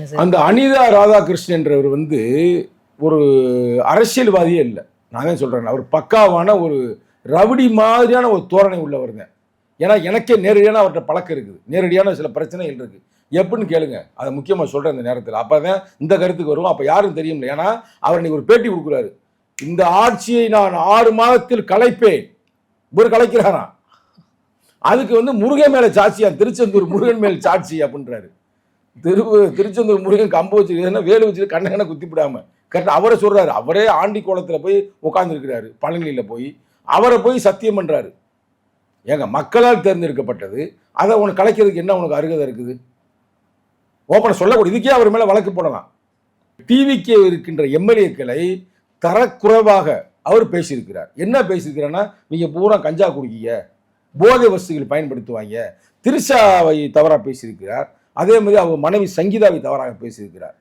சொல்லுங்க சார். அந்த அனிதா ராதாகிருஷ்ணன்றவர் வந்து ஒரு அரசியல்வாதியே இல்லை. நான் தான் சொல்றேன், அவர் பக்காவான ஒரு ரவுடி மாதிரியான ஒரு தோரணை உள்ளவருங்க. ஏன்னா எனக்கே நேரடியான அவர்கிட்ட பழக்கம் இருக்குது, நேரடியான சில பிரச்சனைகள் இருக்கு. எப்படின்னு கேளுங்க, அதை முக்கியமாக சொல்கிறேன் இந்த நேரத்தில். அப்போ தான் இந்த கருத்துக்கு வரும். அப்போ யாரும் தெரியும். ஏன்னா அவர் இன்னைக்கு ஒரு பேட்டி கொடுக்குறாரு. இந்த ஆட்சியை நான் 6 மாதத்தில் கலைப்பேன். இவர் கலைக்கிறாராம். அதுக்கு வந்து முருகன் மேலே சாட்சியா, திருச்செந்தூர் முருகன் மேல் சாட்சி அப்படின்றாரு. திருச்செந்தூர் முருகன் கம்பு வச்சுருக்குதுன்னா வேலு வச்சுட்டு கண்ணகனை குத்திவிடாம கரெக்டாக அவரை சொல்கிறாரு. அவரே ஆண்டி கோலத்தில் போய் உட்காந்துருக்கிறாரு, பழனியில் போய் அவரை போய் சத்தியம் பண்ணுறாரு. ஏங்க, மக்களால் தேர்ந்தெடுக்கப்பட்டது, அதை உனக்கு கலைக்கிறதுக்கு என்ன உனக்கு அருகதை இருக்குது? ஓப்பனை சொல்லக்கூடாது. இதுக்கே அவர் மேலே வழக்கு போடலாம். டிவிக்கே இருக்கின்ற எம்எல்ஏக்களை தரக்குறைவாக அவர் பேசியிருக்கிறார். என்ன பேசியிருக்கிறான்னா, நீங்கள் பூரா கஞ்சா குடிக்கீங்க, போதை வஸ்துகள் பயன்படுத்துவாங்க, திரிஷாவை தவறாக பேசியிருக்கிறார். அதே மாதிரி அவங்க மனைவி சங்கீதாவை தவறாக பேசியிருக்கிறார்.